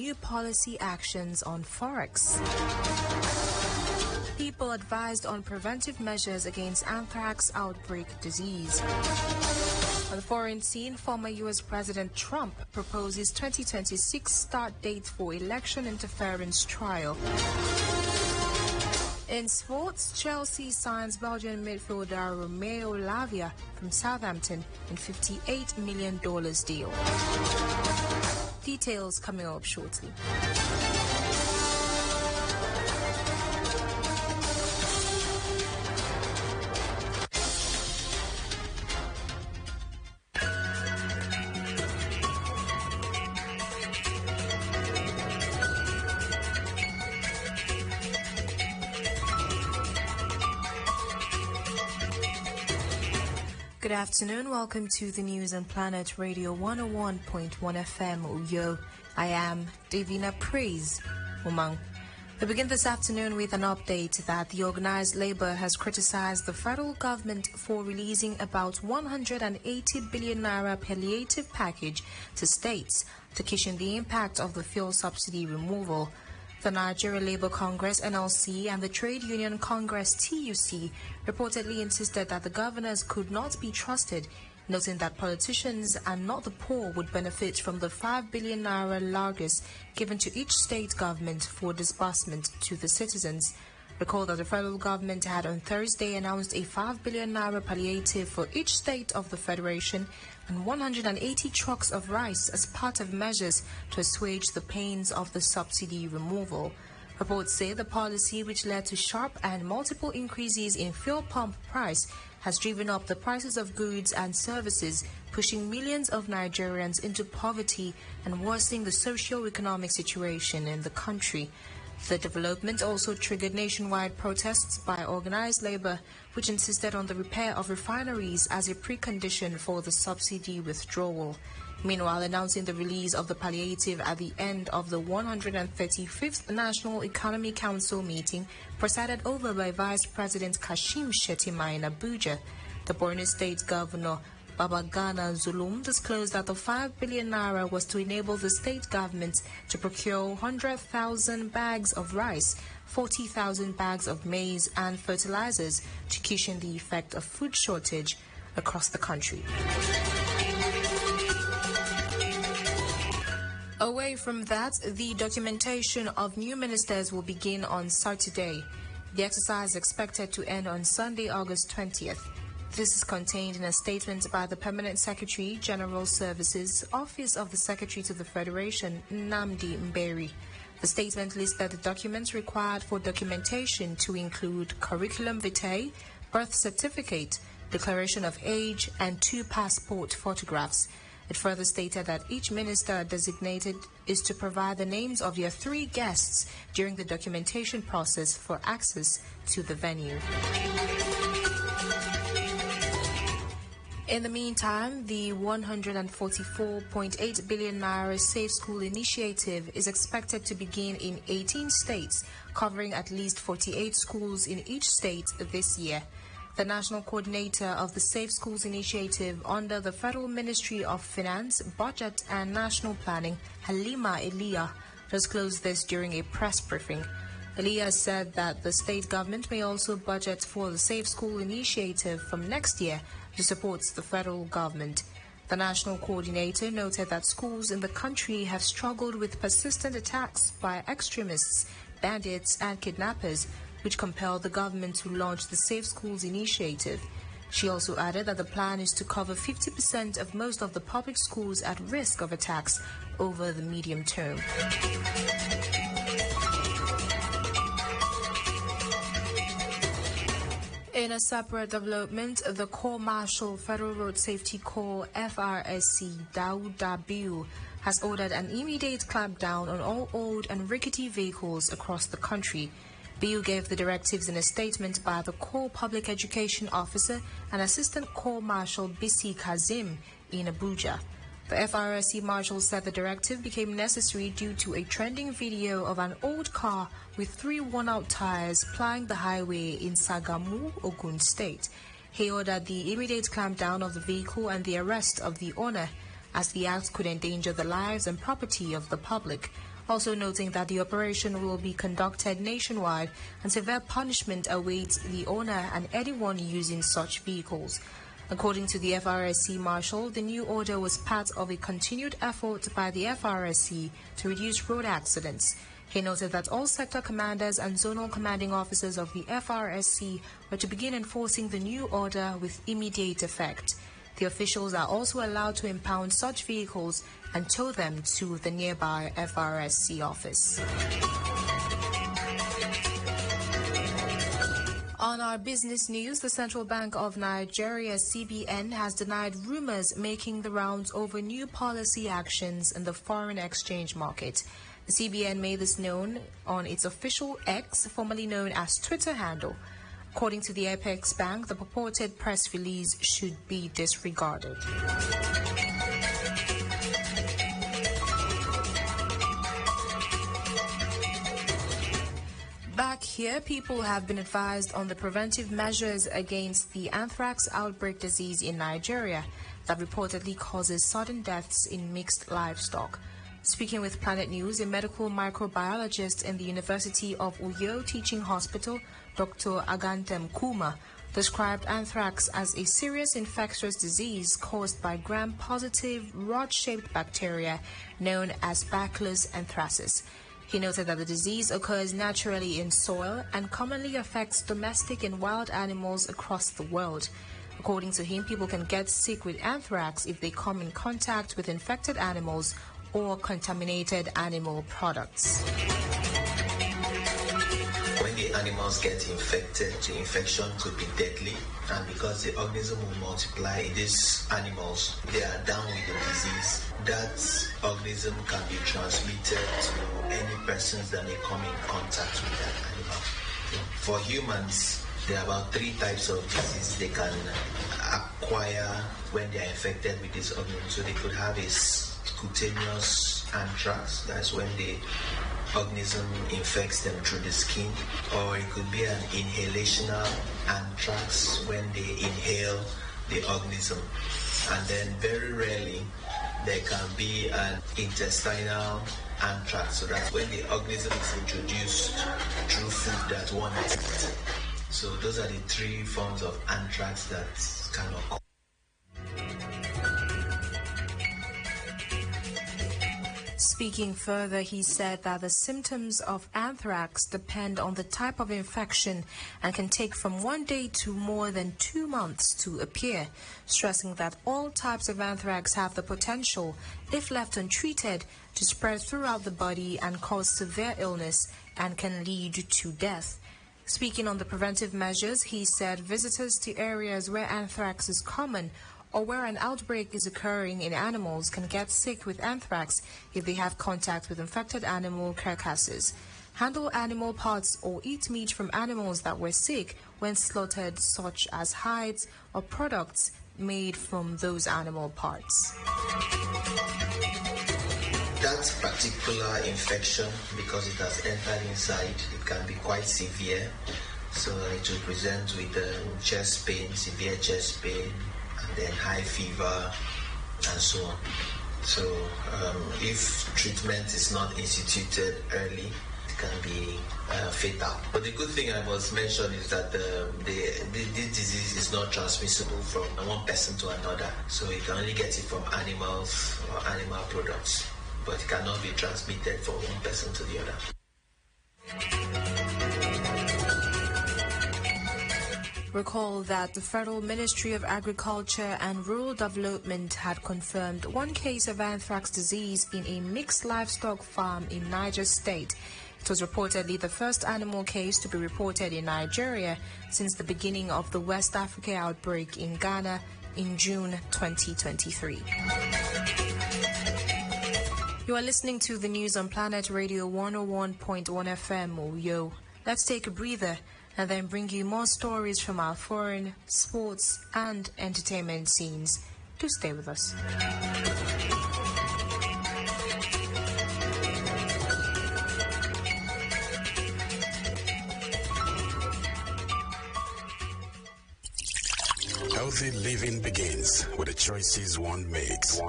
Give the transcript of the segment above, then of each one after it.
new policy actions on Forex. People advised on preventive measures against anthrax outbreak disease. On the foreign scene, former U.S. President Trump proposes 2026 start date for election interference trial. In sports, Chelsea signs Belgian midfielder Romeo Lavia from Southampton in $58 million deal. Details coming up shortly. Good afternoon. Welcome to the news on Planet Radio 101.1 FM Uyo. I am Davina Praise Umang. We begin this afternoon with an update that the organized labor has criticized the federal government for releasing about 180 billion naira palliative package to states to cushion the impact of the fuel subsidy removal. The Nigeria Labour Congress (NLC) and the Trade Union Congress (TUC) reportedly insisted that the governors could not be trusted, noting that politicians and not the poor would benefit from the 5 billion naira largesse given to each state government for disbursement to the citizens. Recall that the federal government had on Thursday announced a 5 billion naira palliative for each state of the federation and 180 trucks of rice as part of measures to assuage the pains of the subsidy removal. Reports say the policy, which led to sharp and multiple increases in fuel pump price, has driven up the prices of goods and services, pushing millions of Nigerians into poverty and worsening the socio-economic situation in the country. The development also triggered nationwide protests by organized labor, which insisted on the repair of refineries as a precondition for the subsidy withdrawal. Meanwhile, announcing the release of the palliative at the end of the 135th National Economy Council meeting, presided over by Vice President Kashim Shettima in Abuja, the Borno State Governor Babagana Zulum disclosed that the 5 billion naira was to enable the state government to procure 100,000 bags of rice, 40,000 bags of maize and fertilizers to cushion the effect of food shortage across the country. Away from that, the documentation of new ministers will begin on Saturday. The exercise is expected to end on Sunday, August 20th. This is contained in a statement by the Permanent Secretary, General Services, Office of the Secretary to the Federation, Nnamdi Mberi. The statement listed the documents required for documentation to include curriculum vitae, birth certificate, declaration of age, and 2 passport photographs. It further stated that each minister designated is to provide the names of their 3 guests during the documentation process for access to the venue. In the meantime, the 144.8 billion naira Safe School initiative is expected to begin in 18 states, covering at least 48 schools in each state this year. The national coordinator of the Safe Schools initiative under the Federal Ministry of Finance, Budget and National Planning, Halima Elia, disclosed this during a press briefing. Elia said that the state government may also budget for the Safe School initiative from next year to support the federal government. The national coordinator noted that schools in the country have struggled with persistent attacks by extremists, bandits and kidnappers, which compelled the government to launch the Safe Schools initiative. She also added that the plan is to cover 50% of most of the public schools at risk of attacks over the medium term. In a separate development, the Corps Marshal Federal Road Safety Corps FRSC Dauda Biu has ordered an immediate clampdown on all old and rickety vehicles across the country. Biu gave the directives in a statement by the Corps Public Education Officer and Assistant Corps Marshal Bisi Kazim in Abuja. The FRSC Marshal said the directive became necessary due to a trending video of an old car with 3 worn-out tires plying the highway in Sagamu, Ogun State. He ordered the immediate clampdown of the vehicle and the arrest of the owner, as the act could endanger the lives and property of the public. also noting that the operation will be conducted nationwide and severe punishment awaits the owner and anyone using such vehicles. According to the FRSC Marshal, the new order was part of a continued effort by the FRSC to reduce road accidents. He noted that all sector commanders and zonal commanding officers of the FRSC were to begin enforcing the new order with immediate effect. The officials are also allowed to impound such vehicles and tow them to the nearby FRSC office. On our business news, the Central Bank of Nigeria, CBN, has denied rumors making the rounds over new policy actions in the foreign exchange market. The CBN made this known on its official X, formerly known as Twitter handle. According to the Apex Bank, the purported press release should be disregarded. Back here, people have been advised on the preventive measures against the anthrax outbreak disease in Nigeria that reportedly causes sudden deaths in mixed livestock. Speaking with Planet News, a medical microbiologist in the University of Uyo Teaching Hospital, Dr. Agantem Kuma, described anthrax as a serious infectious disease caused by gram-positive rod-shaped bacteria known as Bacillus anthracis. He noted that the disease occurs naturally in soil and commonly affects domestic and wild animals across the world. According to him, people can get sick with anthrax if they come in contact with infected animals or contaminated animal products. When the animals get infected, the infection could be deadly, and because the organism will multiply in these animals, they are down with the disease. That organism can be transmitted to any persons that may come in contact with that animal. For humans, there are about 3 types of disease they can acquire when they are infected with this organism. So they could have a cutaneous anthrax, that's when the organism infects them through the skin, or it could be an inhalational anthrax when they inhale the organism. And then very rarely there can be an intestinal anthrax, so that's when the organism is introduced through food that one has eaten. So those are the 3 forms of anthrax that can occur. Speaking further, he said that the symptoms of anthrax depend on the type of infection and can take from 1 day to more than 2 months to appear, stressing that all types of anthrax have the potential, if left untreated, to spread throughout the body and cause severe illness and can lead to death. Speaking on the preventive measures, he said visitors to areas where anthrax is common or where an outbreak is occurring in animals can get sick with anthrax if they have contact with infected animal carcasses. Handle animal parts or eat meat from animals that were sick when slaughtered, such as hides or products made from those animal parts. That particular infection, because it has entered inside, it can be quite severe. So it will present with chest pain, severe chest pain, and then high fever, and so on. So if treatment is not instituted early, it can be fatal. But the good thing I must mention is that this disease is not transmissible from one person to another. So you can only get it from animals or animal products, but it cannot be transmitted from one person to the other. Recall that the Federal Ministry of Agriculture and Rural Development had confirmed 1 case of anthrax disease in a mixed livestock farm in Niger State. It was reportedly the first animal case to be reported in Nigeria since the beginning of the West Africa outbreak in Ghana in June 2023. You are listening to the news on Planet Radio 101.1 FM, Uyo. Let's take a breather and then bring you more stories from our foreign, sports, and entertainment scenes. Do stay with us. Healthy living begins with the choices one makes.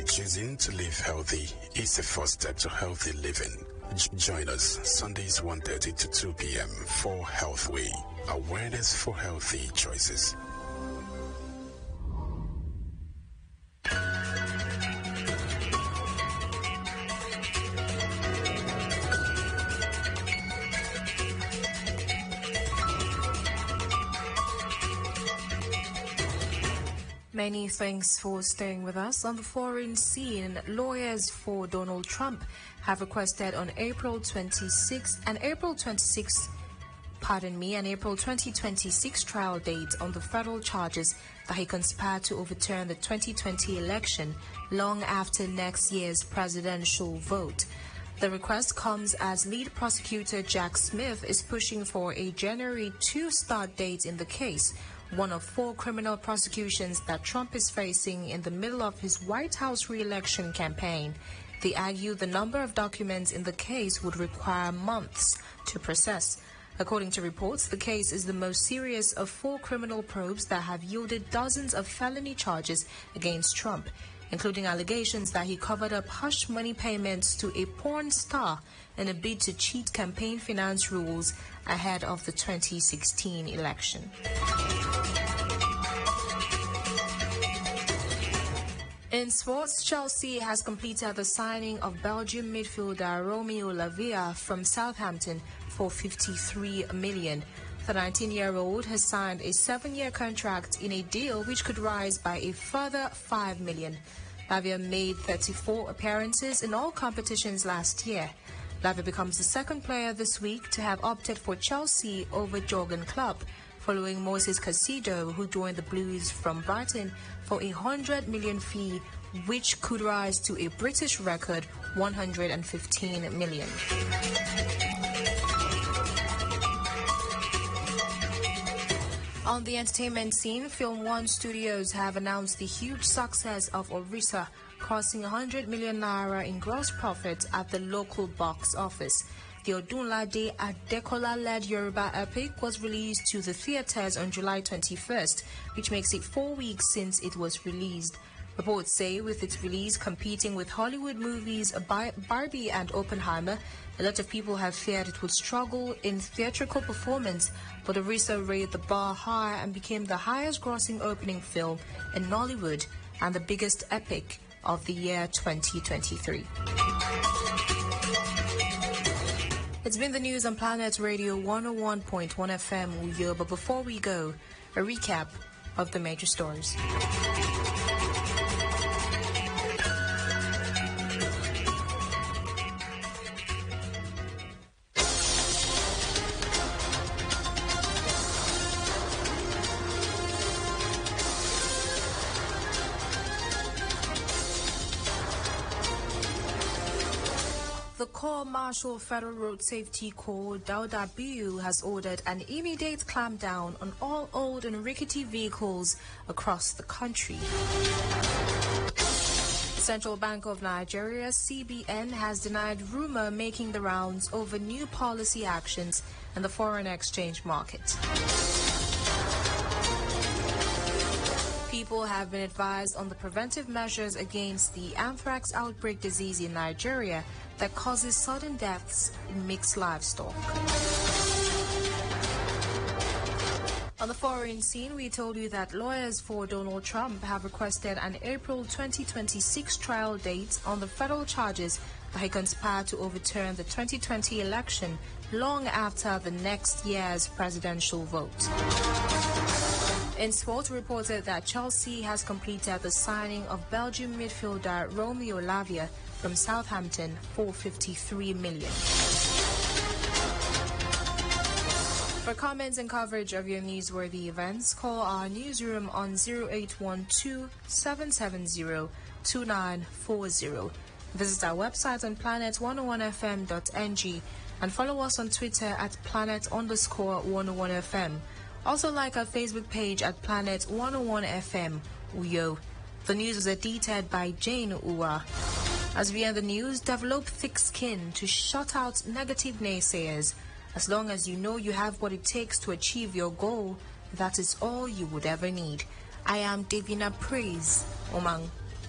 Choosing to live healthy is the first step to healthy living. Join us Sundays 1:30 to 2 p.m. for Health Way. Awareness for healthy choices. Many thanks for staying with us. On the foreign scene, lawyers for Donald Trump have requested an April 2026 trial date on the federal charges that he conspired to overturn the 2020 election long after next year's presidential vote. The request comes as lead prosecutor Jack Smith is pushing for a January 2 start date in the case, one of 4 criminal prosecutions that Trump is facing in the middle of his White House re-election campaign. They argue the number of documents in the case would require months to process. According to reports, the case is the most serious of 4 criminal probes that have yielded dozens of felony charges against Trump, including allegations that he covered up hush money payments to a porn star in a bid to cheat campaign finance rules ahead of the 2016 election. In sports, Chelsea has completed the signing of Belgium midfielder Romeo Lavia from Southampton for $53 million. The 19-year-old has signed a 7-year contract in a deal which could rise by a further $5 million. Lavia made 34 appearances in all competitions last year. Lavia becomes the second player this week to have opted for Chelsea over Jurgen Klopp, following Moses Caicedo, who joined the Blues from Brighton for a $100 million fee, which could rise to a British record $115 million. On the entertainment scene, Film One Studios have announced the huge success of Olise, crossing 100 million naira in gross profit at the local box office. The Odunlade Adekola-led Yoruba epic was released to the theaters on July 21st, which makes it 4 weeks since it was released. Reports say with its release competing with Hollywood movies Barbie and Oppenheimer, a lot of people have feared it would struggle in theatrical performance, but Olise raised the bar high and became the highest grossing opening film in Nollywood and the biggest epic of the year 2023. It's been the news on Planet Radio 101.1 FM Uyo, but before we go, a recap of the major stories. The Corps Marshal Federal Road Safety Corps, Dauda Biu, has ordered an immediate clampdown on all old and rickety vehicles across the country. The Central Bank of Nigeria, CBN, has denied rumor making the rounds over new policy actions in the foreign exchange market. People have been advised on the preventive measures against the anthrax outbreak disease in Nigeria that causes sudden deaths in mixed livestock. On the foreign scene, we told you that lawyers for Donald Trump have requested an April 2026 trial date on the federal charges that he conspired to overturn the 2020 election long after the next year's presidential vote. In sport, reported that Chelsea has completed the signing of Belgium midfielder Romeo Lavia from Southampton for $53 million. For comments and coverage of your newsworthy events, call our newsroom on 0812-770-2940. Visit our website on planet101fm.ng and follow us on Twitter at planet_101fm. Also like our Facebook page at Planet 101FM Uyo. The news was edited by Jane Uwa. As we end the news, develop thick skin to shut out negative naysayers. As long as you know you have what it takes to achieve your goal, that is all you would ever need. I am Davina Praise Omang.